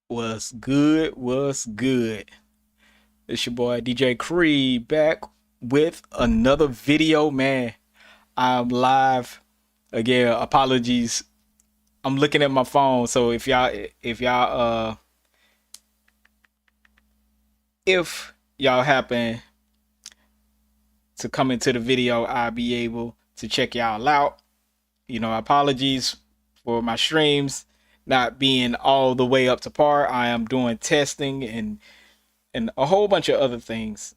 What's good? What's good? It's your boy DJ Cree back with another video, man. I'm live again. Apologies. I'm looking at my phone, so if y'all happen to come into the video, I'll be able to check y'all out. Apologies for my streams not being all the way up to par. I am doing testing and a whole bunch of other things.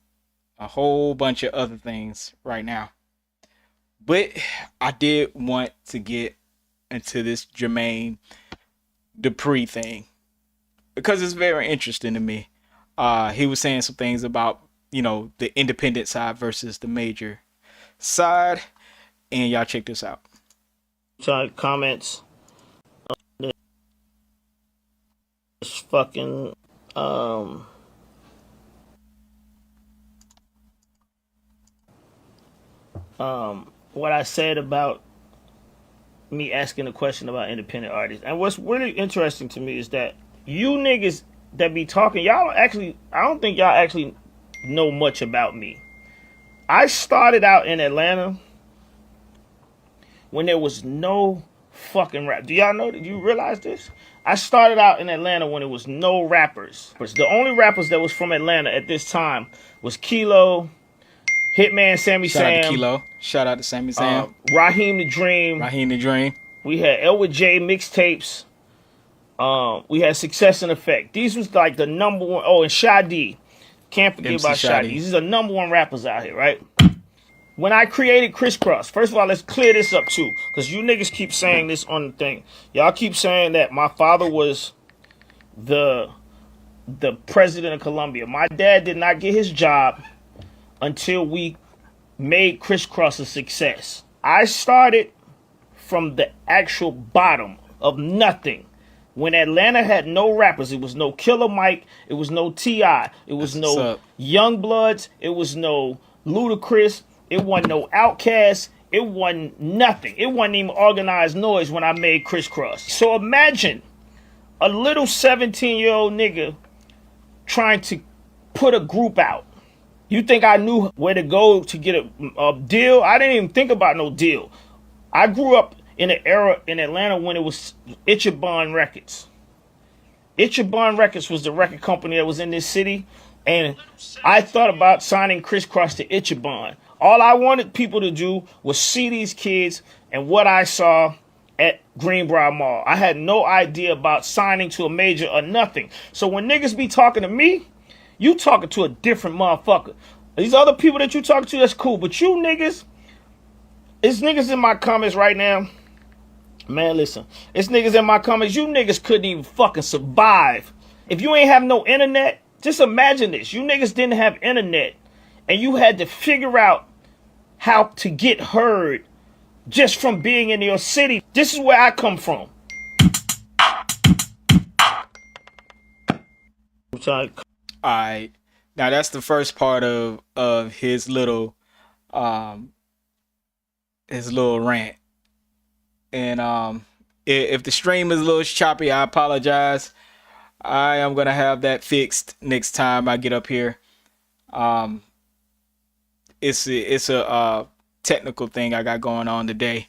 A whole bunch of other things right now. But I did want to get into this Jermaine Dupri thing because it's very interesting to me. He was saying some things about, the independent side versus the major side. And y'all check this out. Comments. This fucking what I said about me asking a question about independent artists. And what's really interesting to me is that you niggas that be talking, I don't think y'all actually know much about me. I started out in Atlanta when there was no fucking rap. Do y'all know? Do you realize this? I started out in Atlanta when there was no rappers. The only rappers that was from Atlanta at this time was Kilo, Hitman, Sammy Shout Sam. out to Kilo. Shout out to Sammy Sam. Raheem the Dream. Raheem the Dream. We had Elwood J mixtapes. We had Success and Effect. These was like the number one. Oh, and Shadi. Can't forget MC about Shadi. Shadi. These are the number one rappers out here, right? When I created Crisscross, first of all, let's clear this up too, because you niggas keep saying this on the thing. Y'all keep saying that my father was the president of Colombia. My dad did not get his job until we made Crisscross a success. I started from the actual bottom of nothing. When Atlanta had no rappers, it was no Killer Mike, it was no T.I., it was no Young Bloods, it was no Ludacris, it wasn't no Outkast, it wasn't nothing. It wasn't even organized noise when I made Crisscross. So imagine a little 17-year-old nigga trying to put a group out. You think I knew where to go to get a deal? I didn't even think about no deal. I grew up in an era in Atlanta when it was Ichiban Records. Ichiban Records was the record company that was in this city, and I thought about signing Crisscross to Ichiban. All I wanted people to do was see these kids and what I saw at Greenbrier Mall. I had no idea about signing to a major or nothing. So when niggas be talking to me, you talking to a different motherfucker. These other people that you talking to, that's cool. But you niggas, it's niggas in my comments right now. Man, listen. It's niggas in my comments. You niggas couldn't even fucking survive. If you ain't have no internet, just imagine this. You niggas didn't have internet. And you had to figure out how to get heard just from being in your city. This is where I come from. Alright. Now that's the first part of his little rant. And if the stream is a little choppy, I apologize. I am gonna have that fixed next time I get up here. It's a technical thing I got going on today.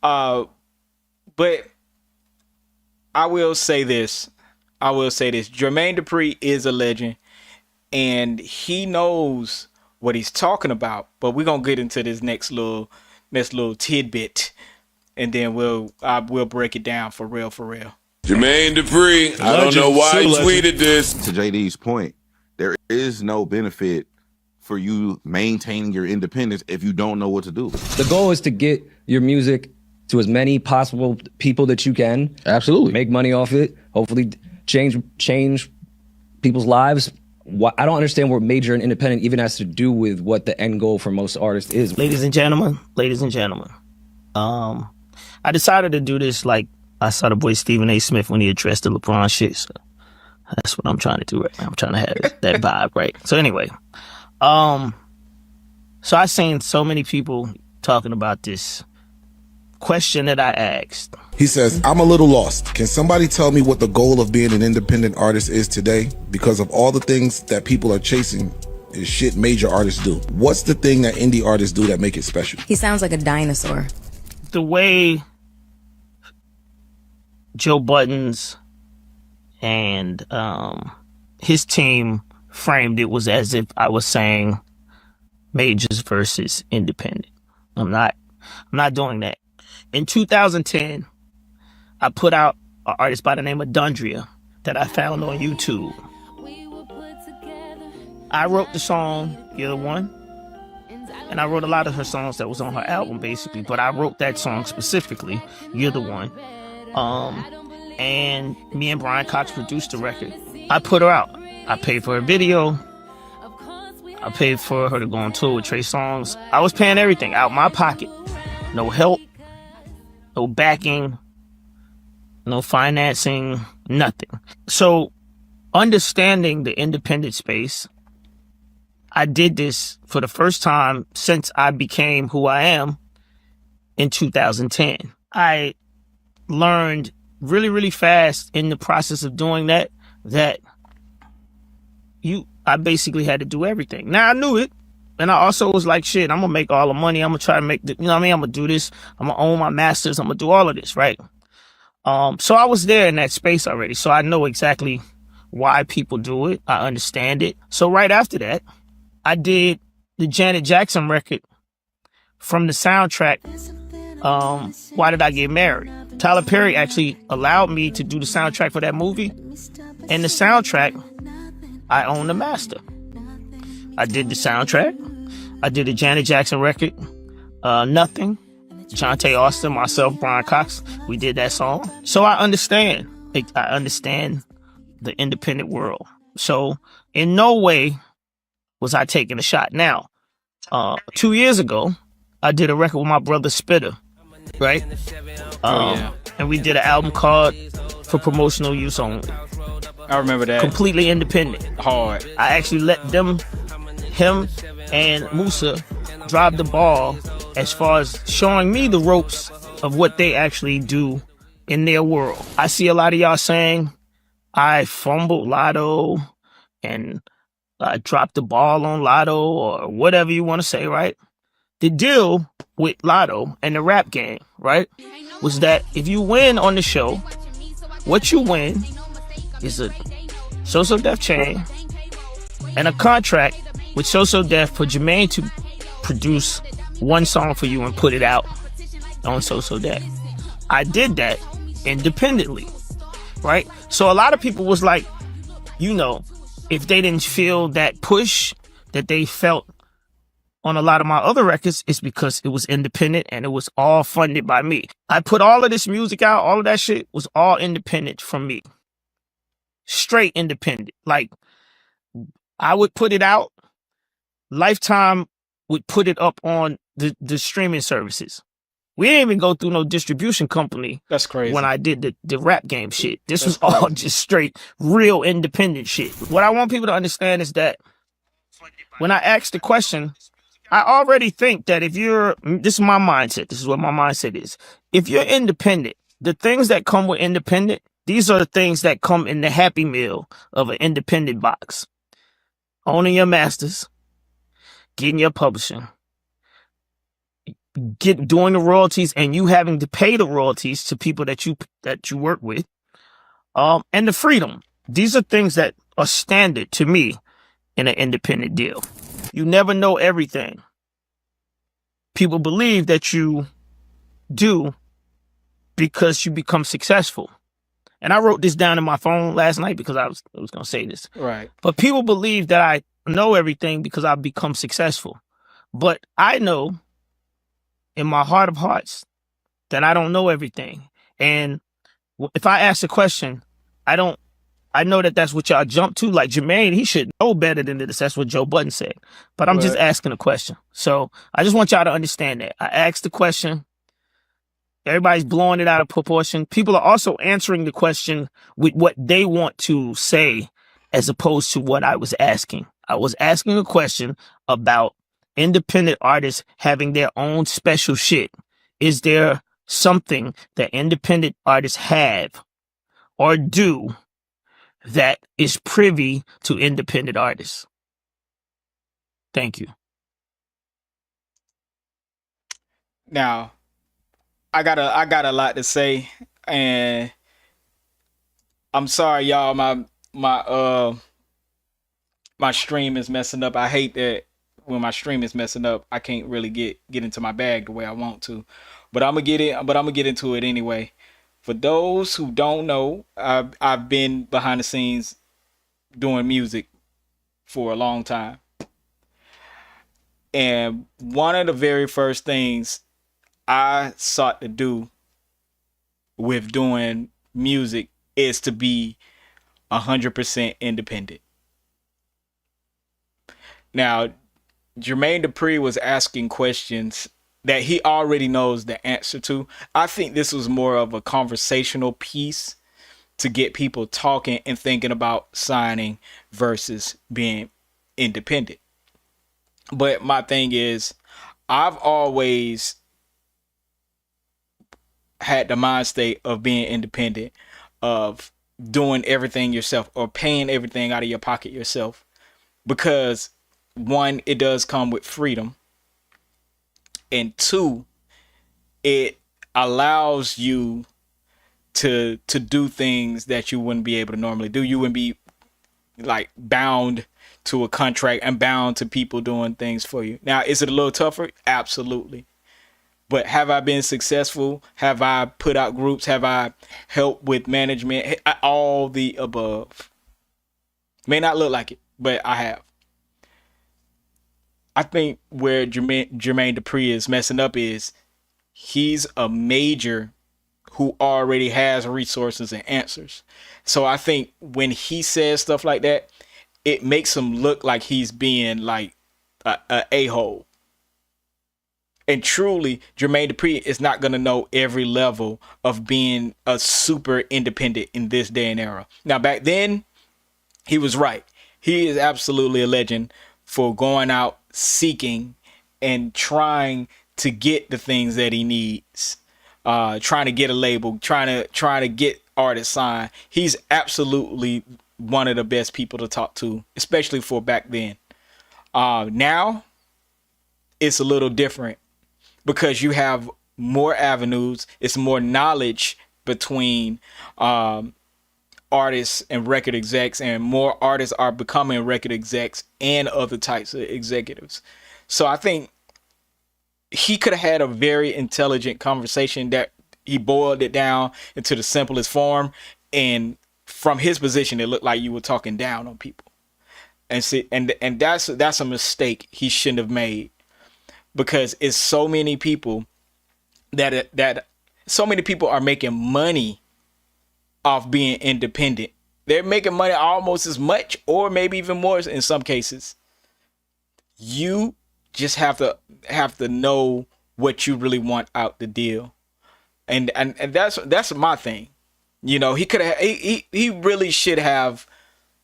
But I will say this. Jermaine Dupri is a legend, and he knows what he's talking about. But we're gonna get into this next little tidbit, and then we'll break it down for real. Jermaine Dupri, I don't know why he tweeted this. To JD's point, there is no benefit for you maintaining your independence if you don't know what to do. The goal is to get your music to as many possible people that you can. Absolutely. Make money off it. Hopefully change people's lives. I don't understand what major and independent even has to do with what the end goal for most artists is. Ladies and gentlemen, I decided to do this like I saw the boy Stephen A. Smith when he addressed the LeBron shit. So that's what I'm trying to do right now. I'm trying to have that vibe, right? So anyway, so I seen so many people talking about this question that I asked. He says, I'm a little lost. Can somebody tell me what the goal of being an independent artist is today? Because of all the things that people are chasing is shit major artists do. What's the thing that indie artists do that make it special? He sounds like a dinosaur. The way Joe Budden's and his team framed it was as if I was saying majors versus independent. I'm not doing that. In 2010, I put out an artist by the name of Dundria that I found on YouTube. I wrote the song, You're the One, and I wrote a lot of her songs that was on her album, basically, but I wrote that song specifically, You're the One. And me and Brian Cox produced the record. I put her out. I paid for her video. I paid for her to go on tour with Trey Songz. I was paying everything out my pocket. No help, no backing, no financing, nothing. So, understanding the independent space, I did this for the first time since I became who I am in 2010. I learned really, really fast in the process of doing that I basically had to do everything. Now, I knew it. And I also was like, shit, I'm going to make all the money. I'm going to try to make the, you know what I mean? I'm going to do this. I'm going to own my masters. I'm going to do all of this, right? So I was there in that space already. So I know exactly why people do it. I understand it. So right after that, I did the Janet Jackson record from the soundtrack, Why Did I Get Married? Tyler Perry actually allowed me to do the soundtrack for that movie. And the soundtrack, I own the master. I did the soundtrack. I did the Janet Jackson record, Nothing. Jonte Austin, myself, Brian Cox, we did that song. So I understand. I understand the independent world. So in no way was I taking a shot. Now, 2 years ago, I did a record with my brother Spitter, right? And we did an album called For Promotional Use Only. I remember that. Completely independent. Hard. I actually let him and Musa drop the ball as far as showing me the ropes of what they actually do in their world. I see a lot of y'all saying I fumbled Lotto and I dropped the ball on Lotto or whatever you want to say, right? The deal with Lotto and the rap game, right, was that if you win on the show, what you win is a So Def chain and a contract with So Def for Jermaine to produce one song for you and put it out on So Def. I did that independently, right? So a lot of people was like, you know, if they didn't feel that push that they felt on a lot of my other records, it's because it was independent and it was all funded by me. I put all of this music out, all of that shit was all independent from me. Straight independent. Like, I would put it out, Lifetime would put it up on the streaming services. We didn't even go through no distribution company. That's crazy. When I did the rap game shit. This was all just straight, real independent shit. What I want people to understand is that when I ask the question, I already think that if you're, this is my mindset. This is what my mindset is. If you're independent, the things that come with independent, these are the things that come in the happy meal of an independent box. Owning your masters, getting your publishing, doing the royalties and you having to pay the royalties to people that you work with, and the freedom. These are things that are standard to me in an independent deal. You never know everything. People believe that you do because you become successful. And I wrote this down in my phone last night because I was going to say this. Right. But people believe that I know everything because I've become successful. But I know in my heart of hearts that I don't know everything. And if I ask a question, I know that that's what y'all jump to. Like Jermaine, he should know better than this. That's what Joe Budden said. But I'm just asking a question. So I just want y'all to understand that. I asked the question. Everybody's blowing it out of proportion. People are also answering the question with what they want to say as opposed to what I was asking. I was asking a question about independent artists having their own special shit. Is there something that independent artists have or do that is privy to independent artists? Thank you. Now, I got a lot to say, and I'm sorry, y'all. My stream is messing up. I hate that when my stream is messing up, I can't really get into my bag the way I want to. But I'm gonna get into it anyway. For those who don't know, I've been behind the scenes doing music for a long time. And one of the very first things I sought to do with doing music is to be 100% independent. Now, Jermaine Dupri was asking questions that he already knows the answer to. I think this was more of a conversational piece to get people talking and thinking about signing versus being independent. But my thing is, I've always had the mind state of being independent, of doing everything yourself or paying everything out of your pocket yourself. Because one, it does come with freedom. And two, it allows you to do things that you wouldn't be able to normally do. You wouldn't be like bound to a contract and bound to people doing things for you. Now, is it a little tougher? Absolutely. But have I been successful? Have I put out groups? Have I helped with management? All the above. May not look like it, but I have. I think where Jermaine Dupri is messing up is he's a major who already has resources and answers. So I think when he says stuff like that, it makes him look like he's being like a a-hole. And truly, Jermaine Dupri is not going to know every level of being a super independent in this day and era. Now, back then, he was right. He is absolutely a legend for going out, seeking, and trying to get the things that he needs. Trying to get a label, trying to get artists signed. He's absolutely one of the best people to talk to, especially for back then. Now, it's a little different because you have more avenues. It's more knowledge between artists and record execs, and more artists are becoming record execs and other types of executives. So I think he could have had a very intelligent conversation that he boiled it down into the simplest form. And from his position, it looked like you were talking down on people. And see, and that's a mistake he shouldn't have made, because it's so many people that so many people are making money off being independent. They're making money almost as much or maybe even more in some cases. You just have to know what you really want out the deal. And that's my thing. You know, he could have he really should have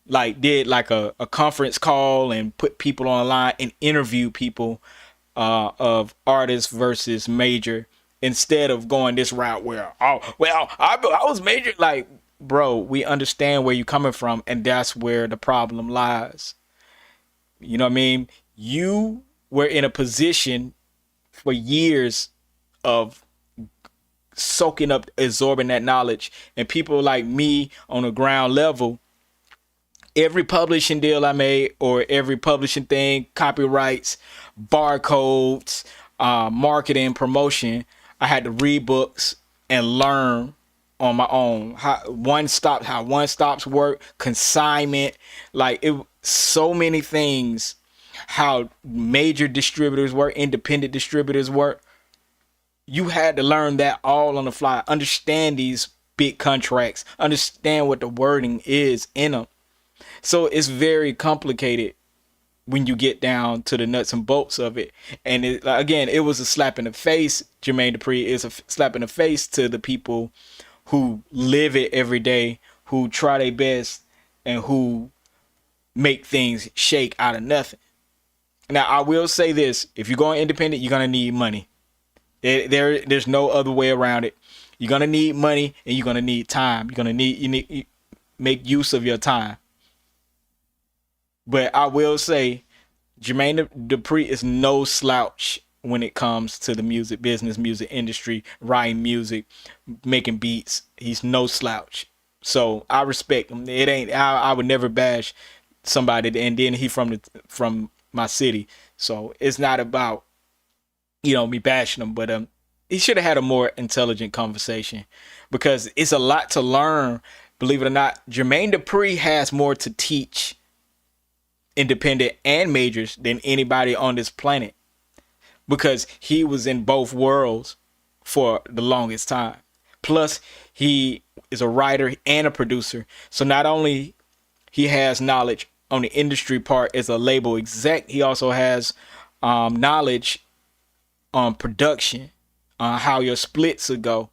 like did like a conference call and put people on the line and interview people of artists versus major, instead of going this route where, oh, well, I was major. Like, bro, we understand where you're coming from, and that's where the problem lies. You know what I mean? You were in a position for years of soaking up, absorbing that knowledge, and people like me on the ground level, every publishing deal I made or every publishing thing, copyrights, barcodes, marketing, promotion, I had to read books and learn on my own how one stops work, consignment, like it, so many things, how major distributors work, independent distributors work. You had to learn that all on the fly, understand these big contracts, understand what the wording is in them. So it's very complicated when you get down to the nuts and bolts of it. And it, again, it was a slap in the face. Jermaine Dupri is a slap in the face to the people who live it every day, who try their best, and who make things shake out of nothing. Now, I will say this. If you're going independent, you're going to need money. There's no other way around it. You're gonna need money and you're gonna need time. You make use of your time. But I will say, Jermaine Dupri is no slouch when it comes to the music business, music industry, writing music, making beats. He's no slouch. So I respect him. It ain't. I would never bash somebody. And then he from my city. So it's not about me bashing him, but he should have had a more intelligent conversation because it's a lot to learn. Believe it or not, Jermaine Dupri has more to teach independent and majors than anybody on this planet because he was in both worlds for the longest time. Plus, he is a writer and a producer. So not only he has knowledge on the industry part as a label exec, he also has knowledge on production, on how your splits will go,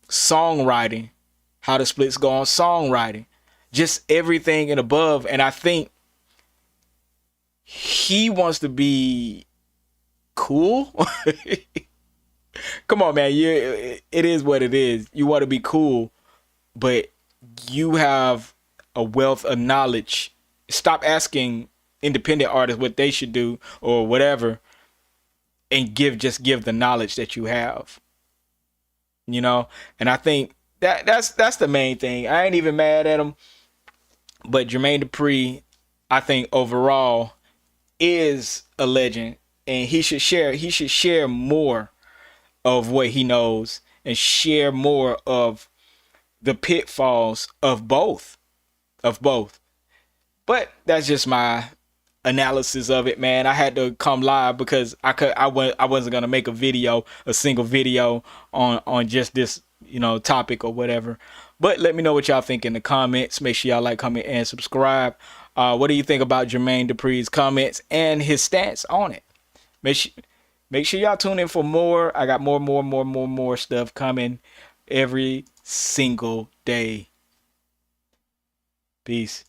songwriting, how the splits go on songwriting, just everything and above. And I think he wants to be cool. Come on, man. It is what it is. You want to be cool, but you have a wealth of knowledge. Stop asking independent artists what they should do or whatever, and just give the knowledge that you have. And I think that's the main thing. I ain't even mad at him, but Jermaine Dupri, I think overall is a legend, and he should share more of what he knows and share more of the pitfalls of both. But that's just my analysis of it, man. I had to come live because I wasn't gonna make a single video on just this topic or whatever. But let me know what y'all think in the comments. Make sure y'all like, comment, and subscribe. What do you think about Jermaine Dupri's comments and his stance on it? Make sure y'all tune in for more. I got more stuff coming every single day. Peace.